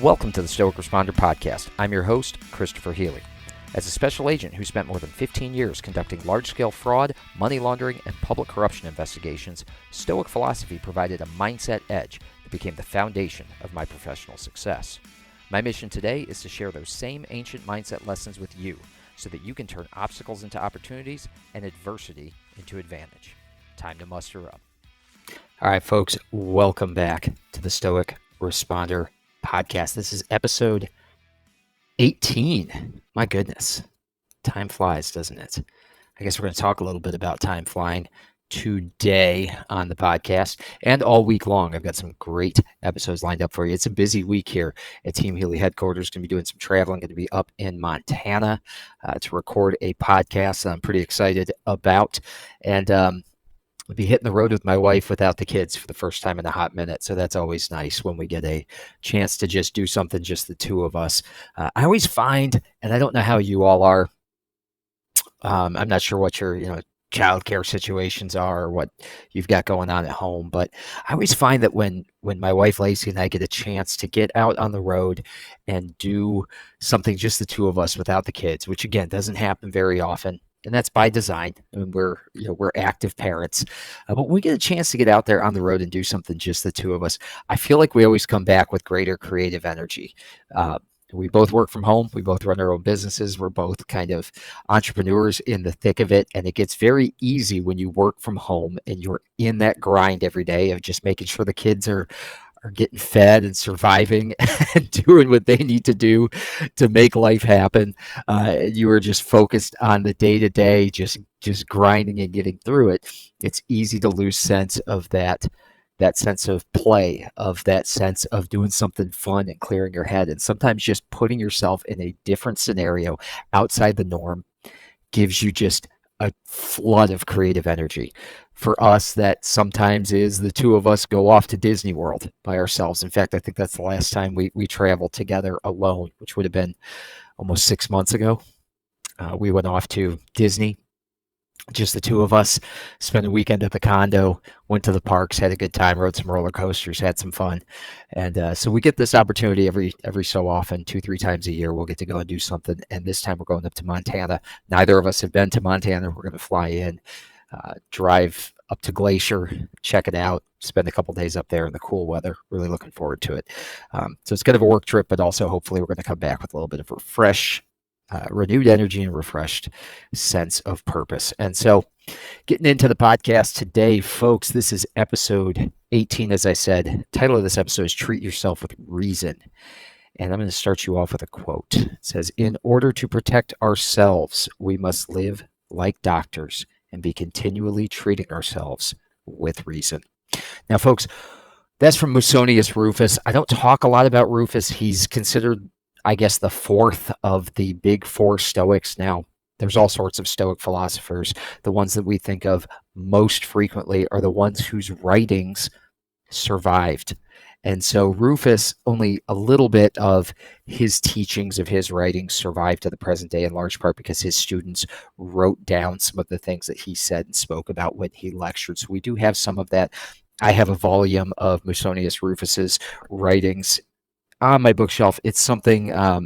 Welcome to the Stoic Responder Podcast. I'm your host, Christopher Healy. As a special agent who spent more than 15 years conducting large-scale fraud, money laundering, and public corruption investigations, Stoic philosophy provided a mindset edge that became the foundation of my professional success. My mission today is to share those same ancient mindset lessons with you so that you can turn obstacles into opportunities and adversity into advantage. Time to muster up. All right, folks, welcome back to the Stoic Responder Podcast. This is episode 18. My goodness, time flies, doesn't it? I guess we're going to talk a little bit about time flying today on the podcast and all week long. I've got some great episodes lined up for you. It's a busy week here at Team Healy headquarters. Going to be doing some traveling. Going to be up in Montana to record a podcast that I'm pretty excited about. And I'll be hitting the road with my wife without the kids for the first time in a hot minute. So that's always nice when we get a chance to just do something, just the two of us. I always find, and I don't know how you all are, I'm not sure what your, childcare situations are or what you've got going on at home, but I always find that when my wife Lacey and I get a chance to get out on the road and do something, just the two of us without the kids, which again doesn't happen very often. And that's by design. I mean, we're active parents, but when we get a chance to get out there on the road and do something, just the two of us, I feel like we always come back with greater creative energy. We both work from home. We both run our own businesses. We're both kind of entrepreneurs in the thick of it. And it gets very easy when you work from home and you're in that grind every day of just making sure the kids are getting fed and surviving and doing what they need to do to make life happen. You are just focused on the day-to-day, just grinding and getting through it. It's easy to lose sense of that sense of play, of that sense of doing something fun and clearing your head. And sometimes just putting yourself in a different scenario outside the norm gives you just a flood of creative energy. For us, that sometimes is the two of us go off to Disney World by ourselves. In fact, I think that's the last time we traveled together alone, which would have been almost 6 months ago. We went off to Disney, just the two of us, spent a weekend at the condo, went to the parks, had a good time, rode some roller coasters, had some fun. And so we get this opportunity every so often, 2-3 times a year, we'll get to go and do something. And this time we're going up to Montana. Neither of us have been to Montana. We're going to fly in, drive up to Glacier, check it out, spend a couple days up there in the cool weather. Really looking forward to it. So it's kind of a work trip, but also hopefully we're going to come back with a little bit of renewed energy and refreshed sense of purpose. And so getting into the podcast today, folks, this is episode 18. As I said, title of this episode is Treat Yourself with Reason. And I'm going to start you off with a quote. It says, "In order to protect ourselves, we must live like doctors and be continually treating ourselves with reason." Now, folks, that's from Musonius Rufus. I don't talk a lot about Rufus. He's considered, I guess, the fourth of the big four Stoics. Now, there's all sorts of Stoic philosophers. The ones that we think of most frequently are the ones whose writings survived. And so Rufus, only a little bit of his teachings, of his writings survived to the present day, in large part because his students wrote down some of the things that he said and spoke about when he lectured. So we do have some of that. I have a volume of Musonius Rufus's writings on my bookshelf. It's something, let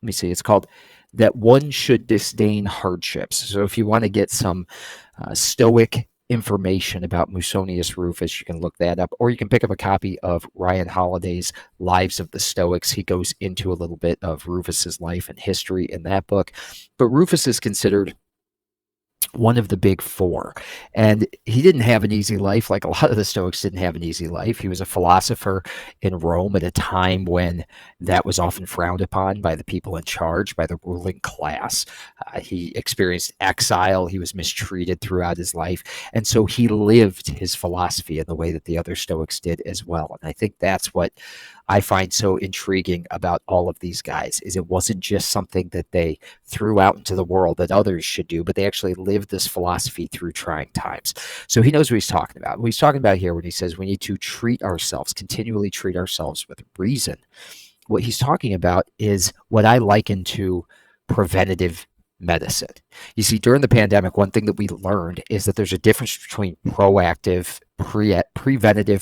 me see, it's called That One Should Disdain Hardships. So if you want to get some Stoic information about Musonius Rufus, you can look that up, or you can pick up a copy of Ryan Holiday's Lives of the Stoics. He goes into a little bit of Rufus's life and history in that book. But Rufus is considered one of the big four. And he didn't have an easy life. Like a lot of the Stoics didn't have an easy life. He was a philosopher in Rome at a time when that was often frowned upon by the people in charge, by the ruling class. He experienced exile. He was mistreated throughout his life. And so he lived his philosophy in the way that the other Stoics did as well. And I think that's what I find so intriguing about all of these guys, is it wasn't just something that they threw out into the world that others should do, but they actually lived this philosophy through trying times. So he knows what he's talking about. What he's talking about here when he says we need to treat ourselves, continually treat ourselves with reason. What he's talking about is what I liken to preventative medicine. You see, during the pandemic, one thing that we learned is that there's a difference between preventative,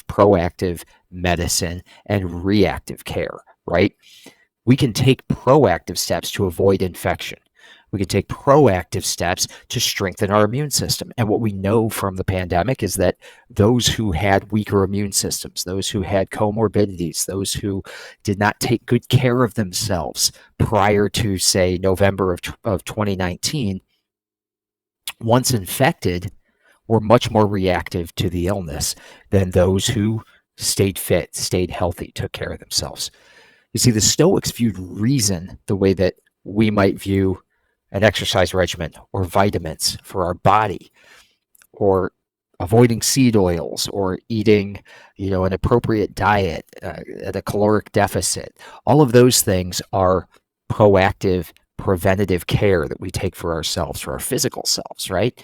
proactive medicine and reactive care. right? We can take proactive steps to avoid infection. We can take proactive steps to strengthen our immune system. And what we know from the pandemic is that those who had weaker immune systems, those who had comorbidities, those who did not take good care of themselves prior to, say, November of 2019, once infected, were much more reactive to the illness than those who stayed fit, stayed healthy, took care of themselves. You see, the Stoics viewed reason the way that we might view an exercise regimen or vitamins for our body, or avoiding seed oils, or eating, an appropriate diet at a caloric deficit. All of those things are proactive, preventative care that we take for ourselves, for our physical selves, right?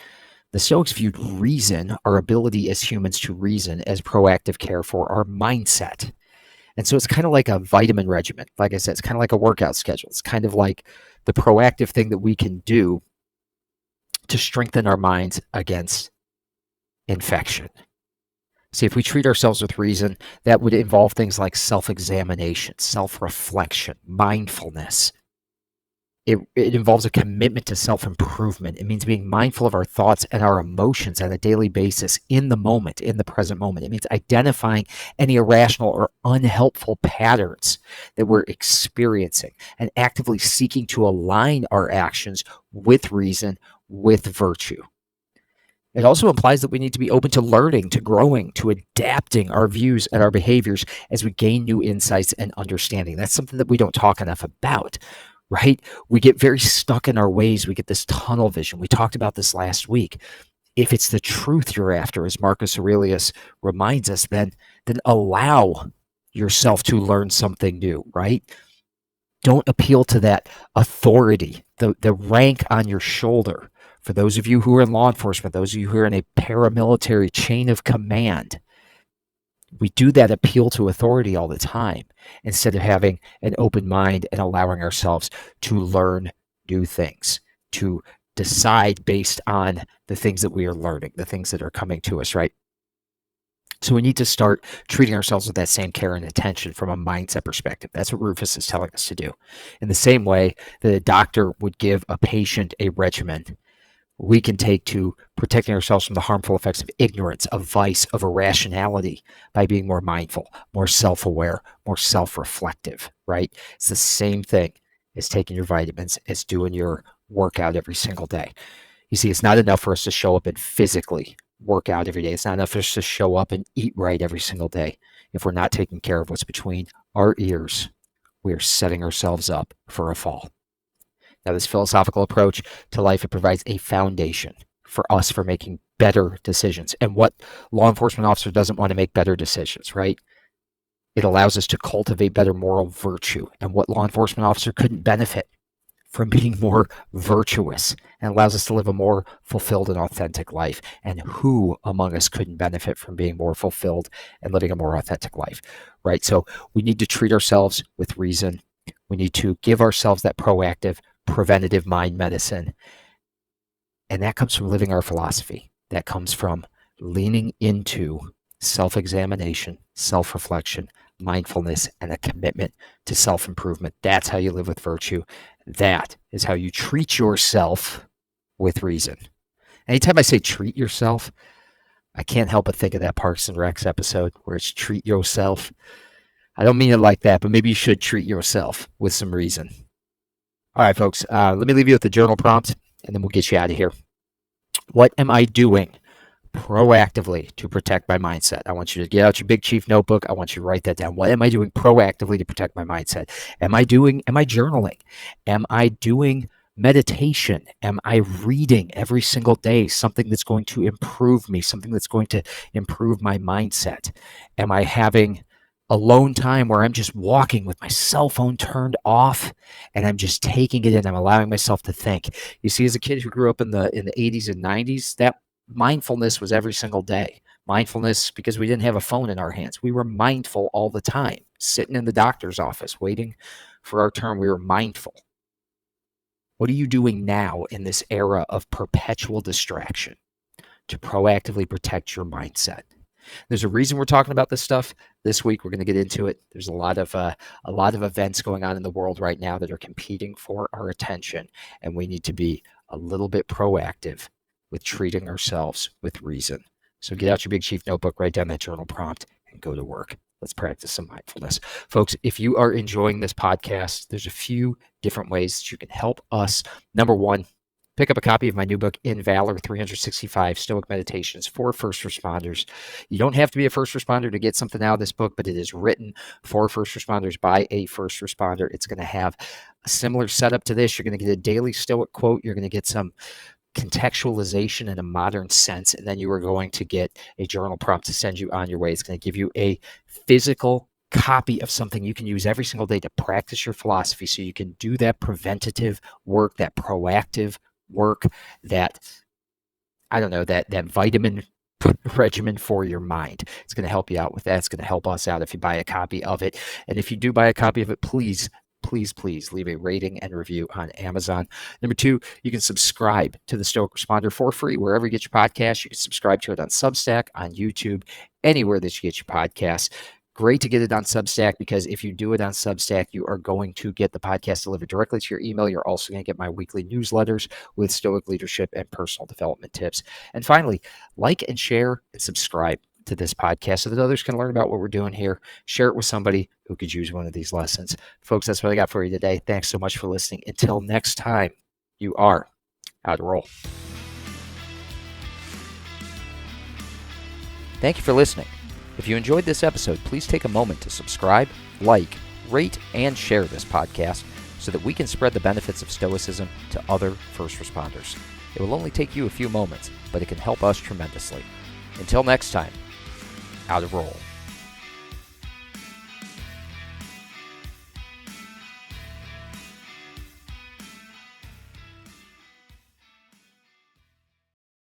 The Stoics viewed reason, our ability as humans to reason, as proactive care for our mindset. And so it's kind of like a vitamin regimen. Like I said, it's kind of like a workout schedule. It's kind of like the proactive thing that we can do to strengthen our minds against infection. See, if we treat ourselves with reason, that would involve things like self-examination, self-reflection, mindfulness. It involves a commitment to self-improvement. It means being mindful of our thoughts and our emotions on a daily basis in the moment, in the present moment. It means identifying any irrational or unhelpful patterns that we're experiencing and actively seeking to align our actions with reason, with virtue. It also implies that we need to be open to learning, to growing, to adapting our views and our behaviors as we gain new insights and understanding. That's something that we don't talk enough about, right? We get very stuck in our ways. We get this tunnel vision. We talked about this last week. If it's the truth you're after, as Marcus Aurelius reminds us, then allow yourself to learn something new, right? Don't appeal to that authority, the rank on your shoulder. For those of you who are in law enforcement, those of you who are in a paramilitary chain of command, we do that appeal to authority all the time instead of having an open mind and allowing ourselves to learn new things, to decide based on the things that we are learning, the things that are coming to us, right? So we need to start treating ourselves with that same care and attention from a mindset perspective. That's what Rufus is telling us to do. In the same way that a doctor would give a patient a regimen, we can take to protecting ourselves from the harmful effects of ignorance, of vice, of irrationality by being more mindful, more self-aware, more self-reflective, right? It's the same thing as taking your vitamins, as doing your workout every single day. You see, it's not enough for us to show up and physically work out every day. It's not enough for us to show up and eat right every single day. If we're not taking care of what's between our ears, we are setting ourselves up for a fall. Now, this philosophical approach to life, it provides a foundation for us for making better decisions. And what law enforcement officer doesn't want to make better decisions, right? It allows us to cultivate better moral virtue. And what law enforcement officer couldn't benefit from being more virtuous, and allows us to live a more fulfilled and authentic life? And who among us couldn't benefit from being more fulfilled and living a more authentic life, right? So we need to treat ourselves with reason. We need to give ourselves that proactive, preventative mind medicine. And that comes from living our philosophy. That comes from leaning into self-examination, self-reflection, mindfulness, and a commitment to self-improvement. That's how you live with virtue. That is how you treat yourself with reason. Anytime I say treat yourself, I can't help but think of that Parks and Recs episode where it's treat yourself. I don't mean it like that, but maybe you should treat yourself with some reason. All right, folks, let me leave you with the journal prompt, and then we'll get you out of here. What am I doing proactively to protect my mindset? I want you to get out your Big Chief notebook. I want you to write that down. What am I doing proactively to protect my mindset? Am I journaling? Am I doing meditation? Am I reading every single day something that's going to improve me, something that's going to improve my mindset? Am I having alone time where I'm just walking with my cell phone turned off and I'm just taking it in? I'm allowing myself to think. You see, as a kid who grew up in the 80s and 90s, that mindfulness was every single day. Mindfulness, because we didn't have a phone in our hands. We were mindful all the time. Sitting in the doctor's office, waiting for our turn, we were mindful. What are you doing now in this era of perpetual distraction to proactively protect your mindset? There's a reason we're talking about this stuff this week. We're going to get into it. There's a lot of events going on in the world right now that are competing for our attention, and we need to be a little bit proactive with treating ourselves with reason. So get out your Big Chief notebook, write down that journal prompt, and go to work. Let's practice some mindfulness. Folks, if you are enjoying this podcast, there's a few different ways that you can help us. Number one, pick up a copy of my new book, In Valor, 365 Stoic Meditations for First Responders. You don't have to be a first responder to get something out of this book, but it is written for first responders by a first responder. It's going to have a similar setup to this. You're going to get a daily Stoic quote. You're going to get some contextualization in a modern sense, and then you are going to get a journal prompt to send you on your way. It's going to give you a physical copy of something you can use every single day to practice your philosophy, so you can do that preventative work, that proactive work, that vitamin regimen for your mind. It's going to help you out with that. It's going to help us out if you buy a copy of it. And if you do buy a copy of it, please leave a rating and review on Amazon. Number two, you can subscribe to the Stoic Responder for free wherever you get your podcasts. You can subscribe to it on Substack, on YouTube, anywhere that you get your podcasts. Great to get it on Substack, because if you do it on Substack, you are going to get the podcast delivered directly to your email. You're also going to get my weekly newsletters with Stoic leadership and personal development tips. And finally, like and share and subscribe to this podcast so that others can learn about what we're doing here. Share it with somebody who could use one of these lessons. Folks, that's what I got for you today. Thanks so much for listening. Until next time, you are out of roll. Thank you for listening. If you enjoyed this episode, please take a moment to subscribe, like, rate, and share this podcast so that we can spread the benefits of Stoicism to other first responders. It will only take you a few moments, but it can help us tremendously. Until next time, out of roll.